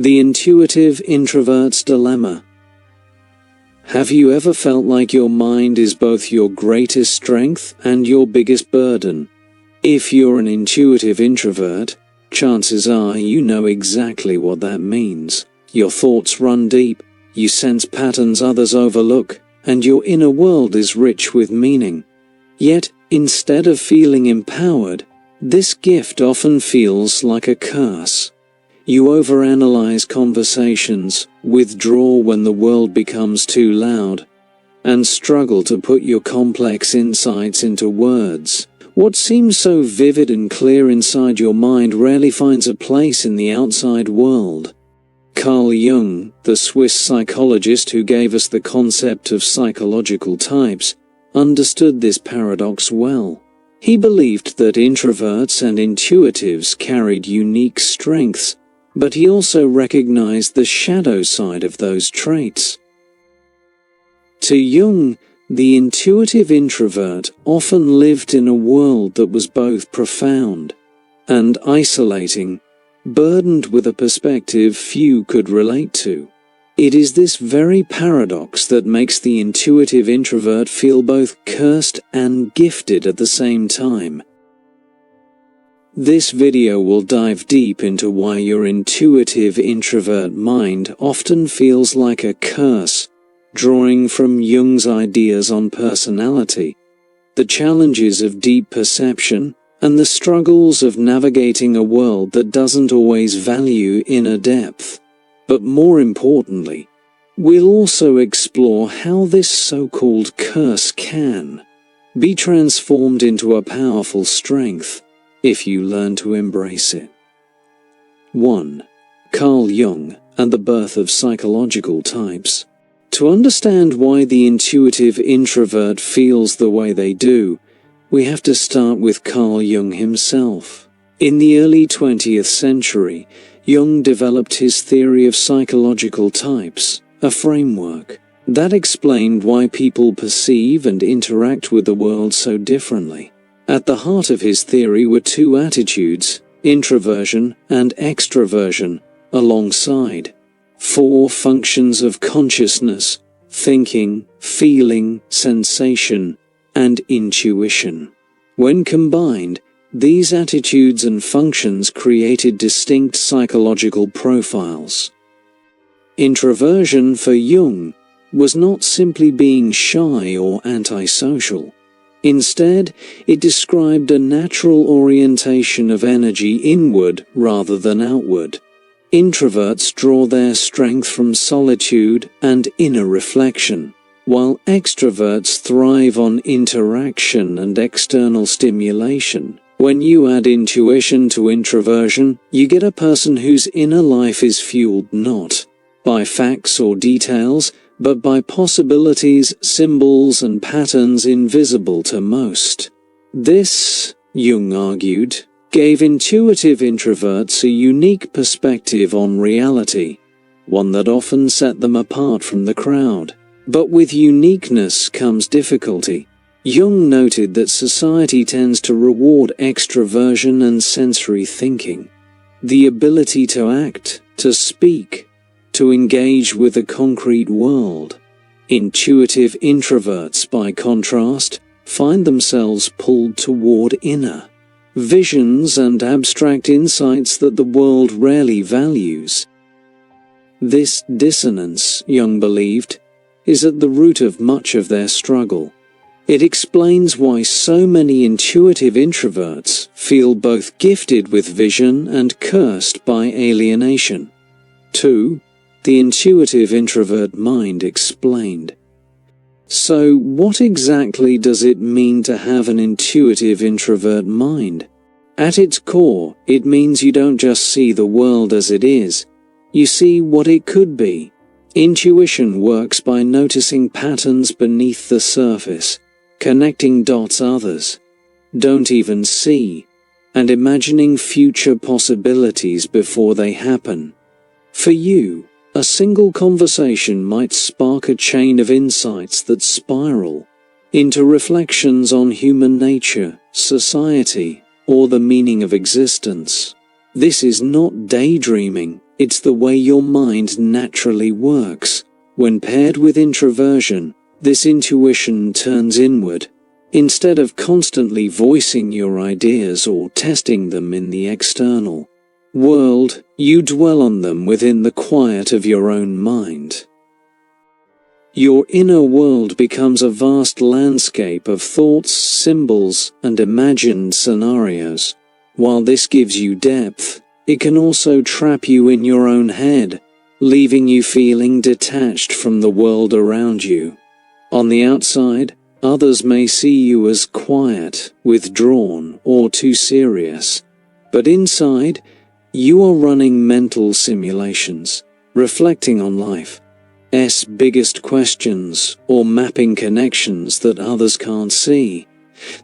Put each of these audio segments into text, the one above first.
The intuitive introvert's dilemma. Have you ever felt like your mind is both your greatest strength and your biggest burden? If you're an intuitive introvert, chances are you know exactly what that means. Your thoughts run deep, you sense patterns others overlook, and your inner world is rich with meaning. Yet, instead of feeling empowered, this gift often feels like a curse. You overanalyze conversations, withdraw when the world becomes too loud, and struggle to put your complex insights into words. What seems so vivid and clear inside your mind rarely finds a place in the outside world. Carl Jung, the Swiss psychologist who gave us the concept of psychological types, understood this paradox well. He believed that introverts and intuitives carried unique strengths, but he also recognized the shadow side of those traits. To Jung, the intuitive introvert often lived in a world that was both profound and isolating, burdened with a perspective few could relate to. It is this very paradox that makes the intuitive introvert feel both cursed and gifted at the same time. This video will dive deep into why your intuitive introvert mind often feels like a curse, drawing from Jung's ideas on personality, the challenges of deep perception, and the struggles of navigating a world that doesn't always value inner depth. But more importantly, we'll also explore how this so-called curse can be transformed into a powerful strength if you learn to embrace it. 1. Carl Jung and the birth of psychological types. To understand why the intuitive introvert feels the way they do, we have to start with Carl Jung himself. In the early 20th century, Jung developed his theory of psychological types, a framework that explained why people perceive and interact with the world so differently. At the heart of his theory were two attitudes, introversion and extraversion, alongside 4 functions of consciousness: thinking, feeling, sensation, and intuition. When combined, these attitudes and functions created distinct psychological profiles. Introversion for Jung was not simply being shy or antisocial. Instead, it described a natural orientation of energy inward rather than outward. Introverts draw their strength from solitude and inner reflection, while extroverts thrive on interaction and external stimulation. When you add intuition to introversion, you get a person whose inner life is fueled not by facts or details, but by possibilities, symbols, and patterns invisible to most. This, Jung argued, gave intuitive introverts a unique perspective on reality, one that often set them apart from the crowd. But with uniqueness comes difficulty. Jung noted that society tends to reward extraversion and sensory thinking, the ability to act, to speak, to engage with the concrete world. Intuitive introverts, by contrast, find themselves pulled toward inner visions and abstract insights that the world rarely values. This dissonance, Jung believed, is at the root of much of their struggle. It explains why so many intuitive introverts feel both gifted with vision and cursed by alienation. 2. The intuitive introvert mind explained. So, what exactly does it mean to have an intuitive introvert mind? At its core, it means you don't just see the world as it is, you see what it could be. Intuition works by noticing patterns beneath the surface, connecting dots others don't even see, and imagining future possibilities before they happen. For you, a single conversation might spark a chain of insights that spiral into reflections on human nature, society, or the meaning of existence. This is not daydreaming, It's the way your mind naturally works. When paired with introversion, this intuition turns inward. Instead of constantly voicing your ideas or testing them in the external world, you dwell on them within the quiet of your own mind. Your inner world becomes a vast landscape of thoughts, symbols, and imagined scenarios. While this gives you depth, it can also trap you in your own head, leaving you feeling detached from the world around you. On the outside, others may see you as quiet, withdrawn, or too serious. But inside, you are running mental simulations, reflecting on life's biggest questions, or mapping connections that others can't see.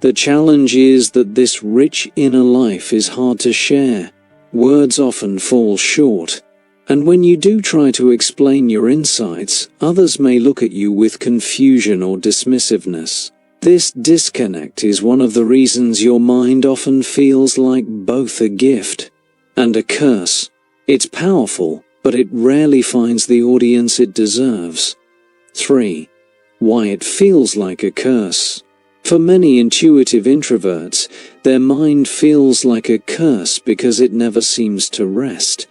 The challenge is that this rich inner life is hard to share. Words often fall short. And when you do try to explain your insights, others may look at you with confusion or dismissiveness. This disconnect is one of the reasons your mind often feels like both a gift and a curse. It's powerful, but it rarely finds the audience it deserves. 3. Why it feels like a curse. For many intuitive introverts, their mind feels like a curse because it never seems to rest.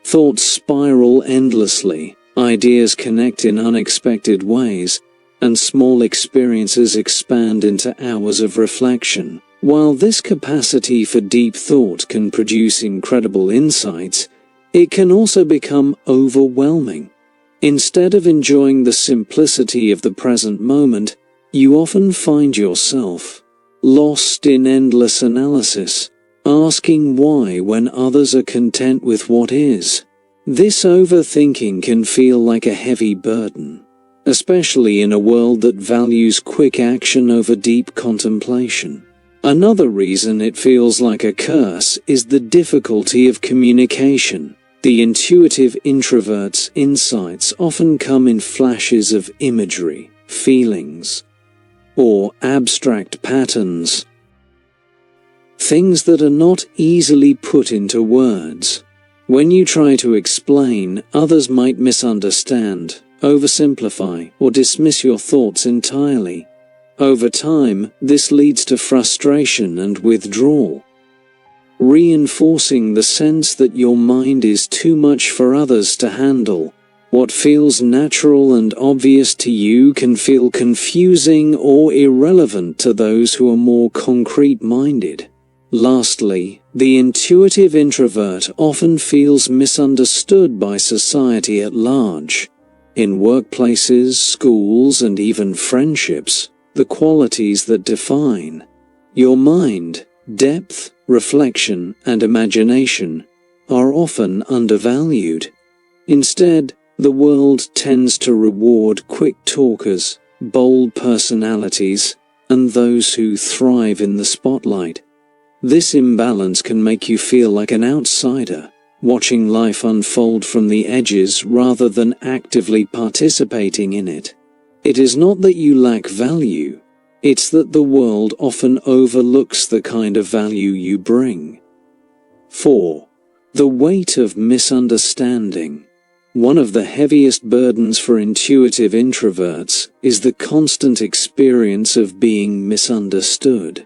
Thoughts spiral endlessly, ideas connect in unexpected ways, and small experiences expand into hours of reflection. While this capacity for deep thought can produce incredible insights, it can also become overwhelming. Instead of enjoying the simplicity of the present moment, you often find yourself lost in endless analysis, asking why when others are content with what is. This overthinking can feel like a heavy burden, especially in a world that values quick action over deep contemplation. Another reason it feels like a curse is the difficulty of communication. The intuitive introvert's insights often come in flashes of imagery, feelings, or abstract patterns. Things that are not easily put into words. When you try to explain, others might misunderstand, oversimplify, or dismiss your thoughts entirely. Over time, this leads to frustration and withdrawal, reinforcing the sense that your mind is too much for others to handle. What feels natural and obvious to you can feel confusing or irrelevant to those who are more concrete-minded. Lastly, the intuitive introvert often feels misunderstood by society at large. In workplaces, schools, and even friendships, the qualities that define your mind, depth, reflection, and imagination, are often undervalued. Instead, the world tends to reward quick talkers, bold personalities, and those who thrive in the spotlight. This imbalance can make you feel like an outsider, watching life unfold from the edges rather than actively participating in it. It is not that you lack value, it's that the world often overlooks the kind of value you bring. 4. The weight of misunderstanding. One of the heaviest burdens for intuitive introverts is the constant experience of being misunderstood.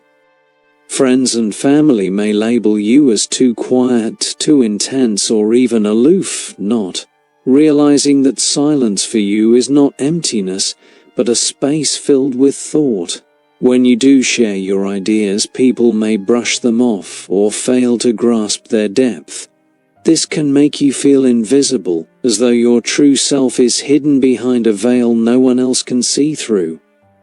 Friends and family may label you as too quiet, too intense, or even aloof, not realizing that silence for you is not emptiness, but a space filled with thought. When you do share your ideas, people may brush them off or fail to grasp their depth. This can make you feel invisible, as though your true self is hidden behind a veil no one else can see through.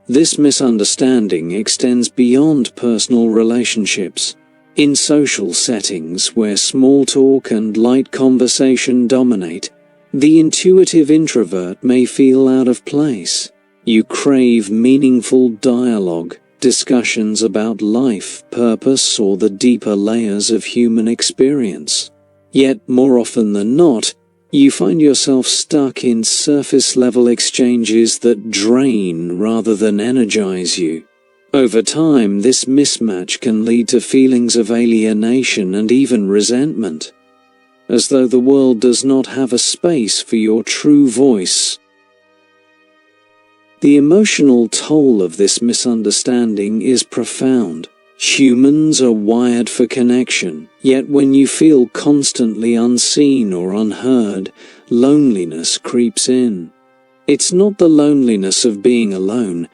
This misunderstanding extends beyond personal relationships. In social settings where small talk and light conversation dominate, the intuitive introvert may feel out of place. You crave meaningful dialogue, discussions about life, purpose, or the deeper layers of human experience. Yet, more often than not, you find yourself stuck in surface-level exchanges that drain rather than energize you. Over time, this mismatch can lead to feelings of alienation and even resentment. as though the world does not have a space for your true voice. The emotional toll of this misunderstanding is profound. Humans are wired for connection, yet when you feel constantly unseen or unheard, loneliness creeps in. It's not the loneliness of being alone,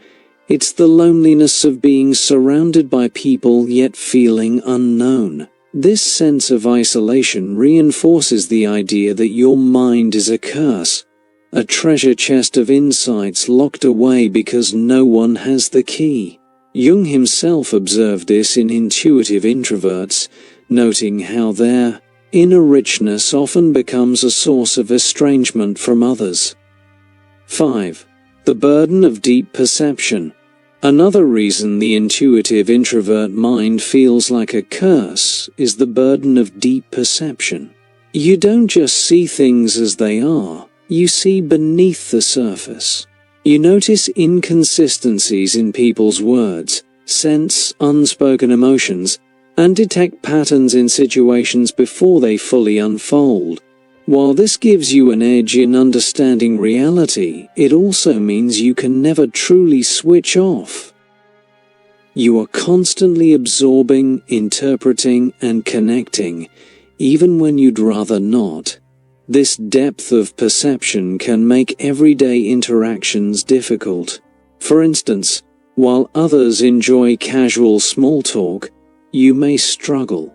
it's the loneliness of being surrounded by people yet feeling unknown. This sense of isolation reinforces the idea that your mind is a curse, a treasure chest of insights locked away because no one has the key. Jung himself observed this in intuitive introverts, noting how their inner richness often becomes a source of estrangement from others. 5. The burden of deep perception. Another reason the intuitive introvert mind feels like a curse is the burden of deep perception. You don't just see things as they are, you see beneath the surface. You notice inconsistencies in people's words, sense unspoken emotions, and detect patterns in situations before they fully unfold. While this gives you an edge in understanding reality, it also means you can never truly switch off. You are constantly absorbing, interpreting, and connecting, even when you'd rather not. This depth of perception can make everyday interactions difficult. For instance, while others enjoy casual small talk, you may struggle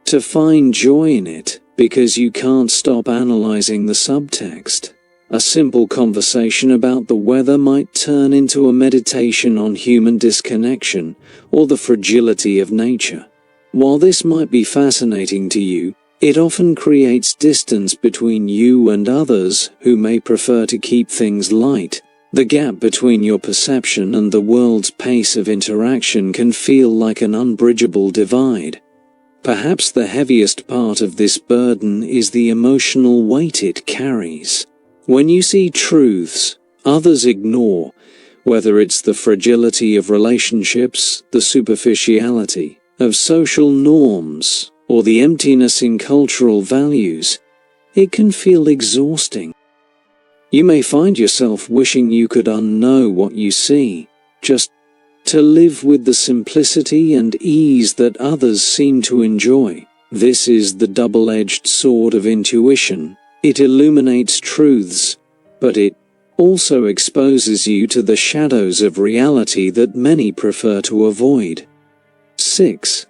to find joy in it because you can't stop analyzing the subtext. A simple conversation about the weather might turn into a meditation on human disconnection or the fragility of nature. While this might be fascinating to you, it often creates distance between you and others who may prefer to keep things light. The gap between your perception and the world's pace of interaction can feel like an unbridgeable divide. Perhaps the heaviest part of this burden is the emotional weight it carries. When you see truths others ignore, whether it's the fragility of relationships, the superficiality of social norms, or the emptiness in cultural values, it can feel exhausting. You may find yourself wishing you could unknow what you see, just to live with the simplicity and ease that others seem to enjoy. This is the double-edged sword of intuition. It illuminates truths, but it also exposes you to the shadows of reality that many prefer to avoid. 6.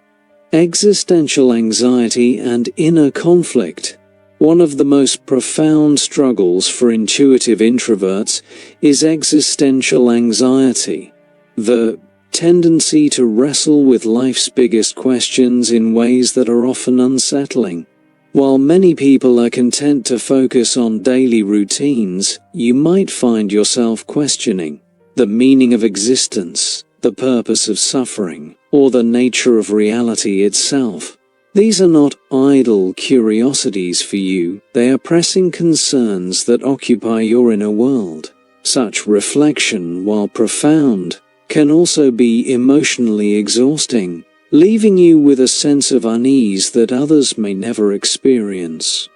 Existential anxiety and inner conflict. One of the most profound struggles for intuitive introverts is existential anxiety, the tendency to wrestle with life's biggest questions in ways that are often unsettling. While many people are content to focus on daily routines, you might find yourself questioning the meaning of existence, the purpose of suffering, or the nature of reality itself. These are not idle curiosities for you, they are pressing concerns that occupy your inner world. Such reflection, while profound, can also be emotionally exhausting, leaving you with a sense of unease that others may never experience.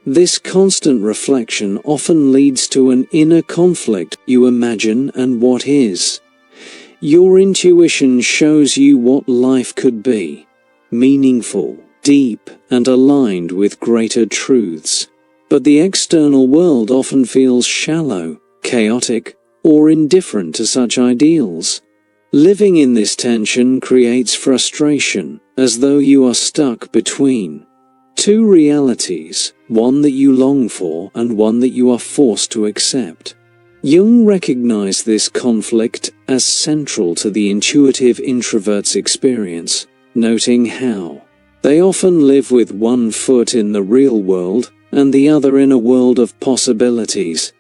This constant reflection often leads to an inner conflict. You imagine and what is. Your intuition shows you what life could be, meaningful, deep, and aligned with greater truths. But the external world often feels shallow, chaotic, or indifferent to such ideals. Living in this tension creates frustration, as though you are stuck between two realities, one that you long for and one that you are forced to accept. Jung recognized this conflict as central to the intuitive introvert's experience, noting how they often live with one foot in the real world and the other in a world of possibilities.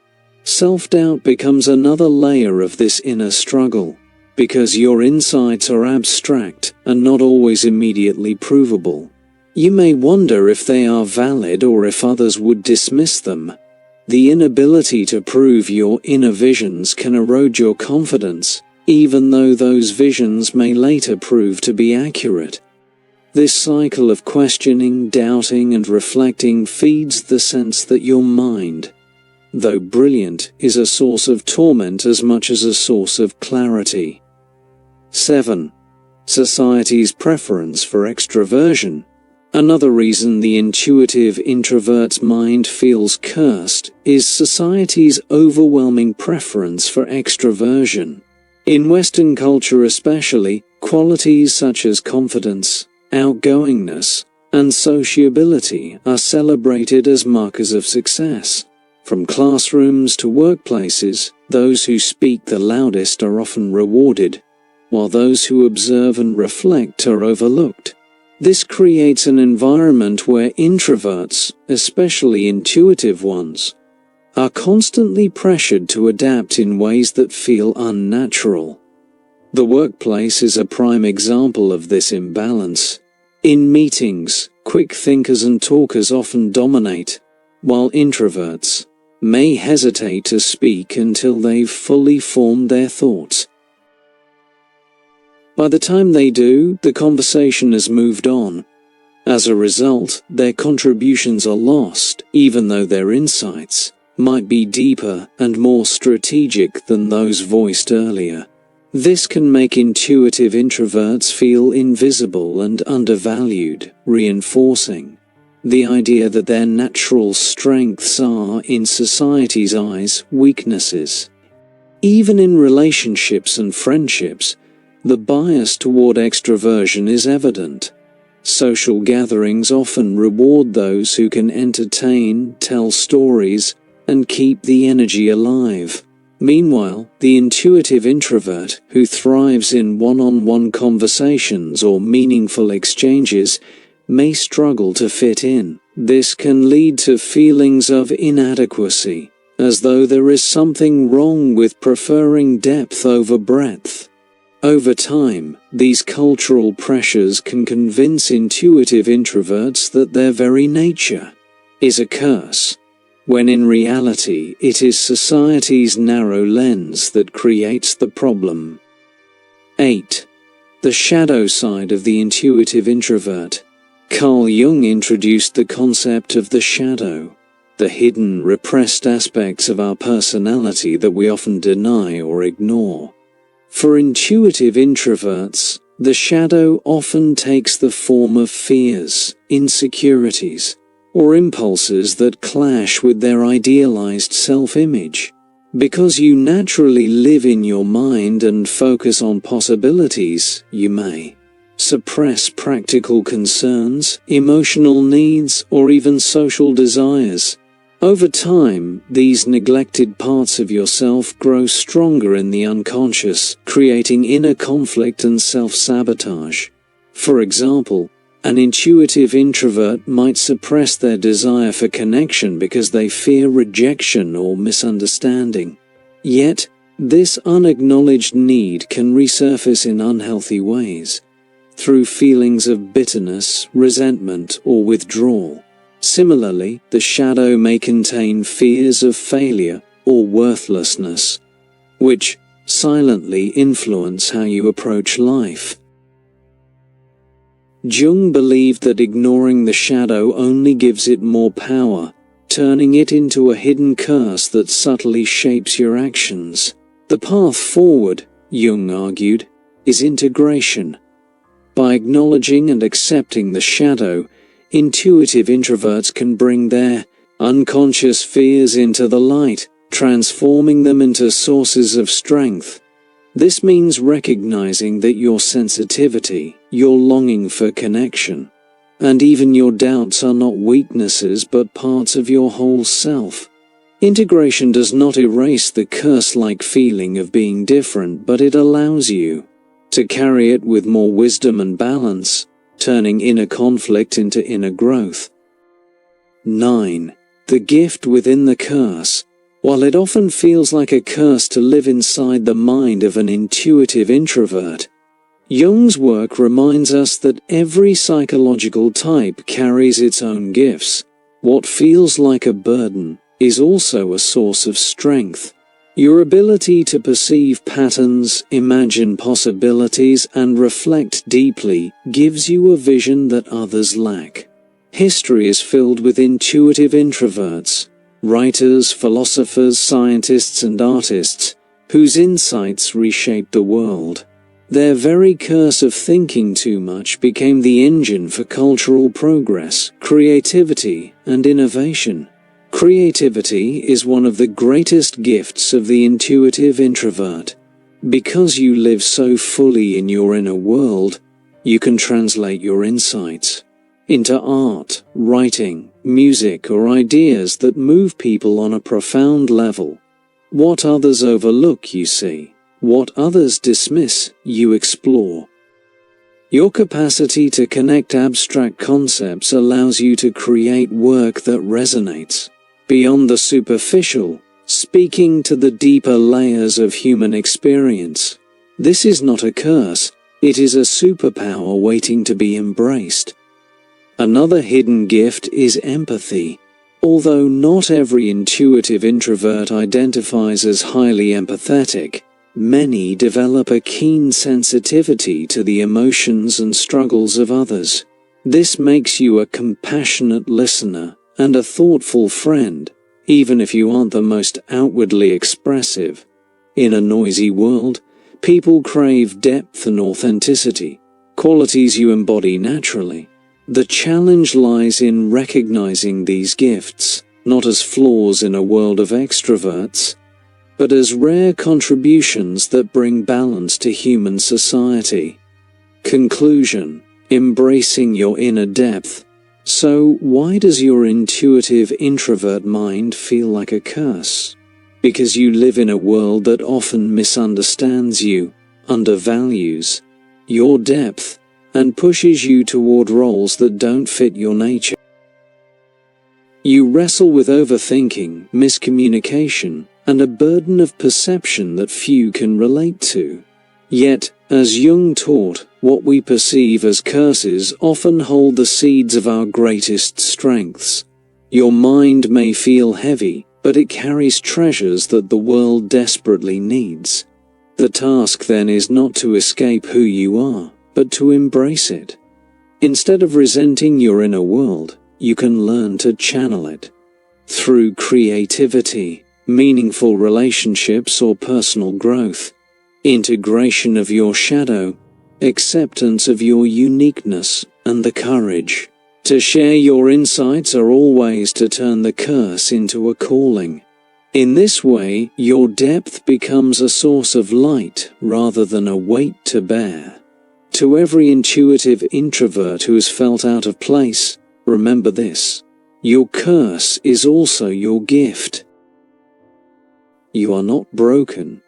Self-doubt becomes another layer of this inner struggle, because your insights are abstract and not always immediately provable. You may wonder if they are valid or if others would dismiss them. The inability to prove your inner visions can erode your confidence, even though those visions may later prove to be accurate. This cycle of questioning, doubting, and reflecting feeds the sense that your mind, though brilliant, is a source of torment as much as a source of clarity. 7. Society's preference for extraversion. Another reason the intuitive introvert's mind feels cursed is society's overwhelming preference for extraversion. In Western culture especially, qualities such as confidence, outgoingness, and sociability are celebrated as markers of success. From classrooms to workplaces, those who speak the loudest are often rewarded, while those who observe and reflect are overlooked. This creates an environment where introverts, especially intuitive ones, are constantly pressured to adapt in ways that feel unnatural. The workplace is a prime example of this imbalance. In meetings, quick thinkers and talkers often dominate, while introverts may hesitate to speak until they've fully formed their thoughts. By the time they do, the conversation has moved on. As a result, their contributions are lost, even though their insights might be deeper and more strategic than those voiced earlier. This can make intuitive introverts feel invisible and undervalued, reinforcing the idea that their natural strengths are, in society's eyes, weaknesses. Even in relationships and friendships, the bias toward extraversion is evident. Social gatherings often reward those who can entertain, tell stories, and keep the energy alive. Meanwhile, the intuitive introvert, who thrives in one-on-one conversations or meaningful exchanges, may struggle to fit in. This can lead to feelings of inadequacy, as though there is something wrong with preferring depth over breadth. Over time, these cultural pressures can convince intuitive introverts that their very nature is a curse, when in reality it is society's narrow lens that creates the problem. 8. The shadow side of the intuitive introvert. Carl Jung introduced the concept of the shadow, the hidden, repressed aspects of our personality that we often deny or ignore. For intuitive introverts, the shadow often takes the form of fears, insecurities, or impulses that clash with their idealized self-image. Because you naturally live in your mind and focus on possibilities, you may suppress practical concerns, emotional needs, or even social desires. Over time, these neglected parts of yourself grow stronger in the unconscious, creating inner conflict and self-sabotage. For example, an intuitive introvert might suppress their desire for connection because they fear rejection or misunderstanding. Yet, this unacknowledged need can resurface in unhealthy ways, through feelings of bitterness, resentment, or withdrawal. Similarly, the shadow may contain fears of failure or worthlessness, which silently influence how you approach life. Jung believed that ignoring the shadow only gives it more power, turning it into a hidden curse that subtly shapes your actions. The path forward, Jung argued, is integration. By acknowledging and accepting the shadow, intuitive introverts can bring their unconscious fears into the light, transforming them into sources of strength. This means recognizing that your sensitivity, your longing for connection, and even your doubts are not weaknesses but parts of your whole self. Integration does not erase the curse-like feeling of being different, but it allows you to carry it with more wisdom and balance, turning inner conflict into inner growth. 9. The gift within the curse. While it often feels like a curse to live inside the mind of an intuitive introvert, Jung's work reminds us that every psychological type carries its own gifts. What feels like a burden is also a source of strength. Your ability to perceive patterns, imagine possibilities, and reflect deeply gives you a vision that others lack. History is filled with intuitive introverts, writers, philosophers, scientists, and artists, whose insights reshaped the world. Their very curse of thinking too much became the engine for cultural progress, creativity, and innovation. Creativity is one of the greatest gifts of the intuitive introvert. Because you live so fully in your inner world, you can translate your insights into art, writing, music, or ideas that move people on a profound level. What others overlook, you see. What others dismiss, you explore. Your capacity to connect abstract concepts allows you to create work that resonates beyond the superficial, speaking to the deeper layers of human experience. This is not a curse, it is a superpower waiting to be embraced. Another hidden gift is empathy. Although not every intuitive introvert identifies as highly empathetic, many develop a keen sensitivity to the emotions and struggles of others. This makes you a compassionate listener and a thoughtful friend, even if you aren't the most outwardly expressive. In a noisy world, people crave depth and authenticity, qualities you embody naturally. The challenge lies in recognizing these gifts, not as flaws in a world of extroverts, but as rare contributions that bring balance to human society. Conclusion: embracing your inner depth. So, why does your intuitive introvert mind feel like a curse? Because you live in a world that often misunderstands you, undervalues your depth, and pushes you toward roles that don't fit your nature. You wrestle with overthinking, miscommunication, and a burden of perception that few can relate to. Yet, as Jung taught, what we perceive as curses often hold the seeds of our greatest strengths. Your mind may feel heavy, but it carries treasures that the world desperately needs. The task then is not to escape who you are, but to embrace it. Instead of resenting your inner world, you can learn to channel it. Through creativity, meaningful relationships, or personal growth, integration of your shadow, acceptance of your uniqueness, and the courage to share your insights are all ways to turn the curse into a calling. In this way, your depth becomes a source of light rather than a weight to bear. To every intuitive introvert who has felt out of place, remember this: your curse is also your gift. You are not broken.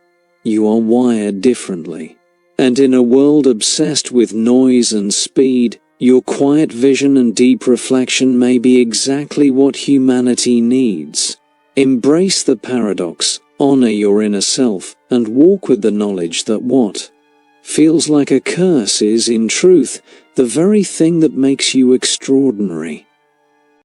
You are wired differently. And in a world obsessed with noise and speed, your quiet vision and deep reflection may be exactly what humanity needs. Embrace the paradox, honor your inner self, and walk with the knowledge that what feels like a curse is, in truth, the very thing that makes you extraordinary.